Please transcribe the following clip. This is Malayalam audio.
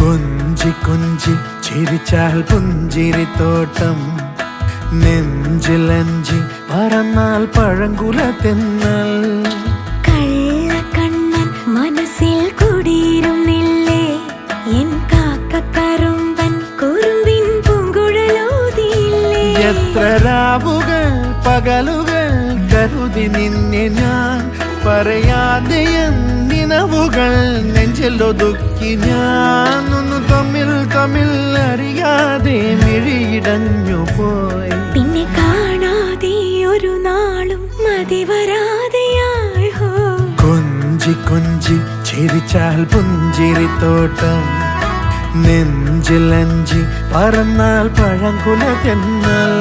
കൊഞ്ചി കൊഞ്ചി ചിരിച്ചാൽ പുഞ്ചിരിത്തോട്ടം, നെഞ്ചിലഞ്ചി പറന്നാൽ പഴങ്കുല തെന്നൽ. കള്ളക്കണ്ണൻ മനസ്സിൽ കുടിയിരുന്നില്ലേ, എൻ കാക്കക്കറുമ്പൻ കുറുമ്പിൻ പൂങ്കുഴലൂതിയില്ലേ. എത്ര രാവുകൾ പകലുകൾ കരുതി നിന്നെ ഞാൻ, പറയാതെ നിനവുകൾ നെഞ്ചിലൊതുക്കി ഞാൻ. ഒന്ന് തമ്മിൽ തമ്മിൽ അറിയാതെ മിഴിയിടഞ്ഞു പോയി, പിന്നെ കാണാതെ ഒരു നാളും മതി വരാതെയായി. കൊഞ്ചി കൊഞ്ചി ചിരിച്ചാൽ പുഞ്ചിരിത്തോട്ടം, നെഞ്ചിലഞ്ചി പറന്നാൽ പഴങ്കുല തെന്നൽ.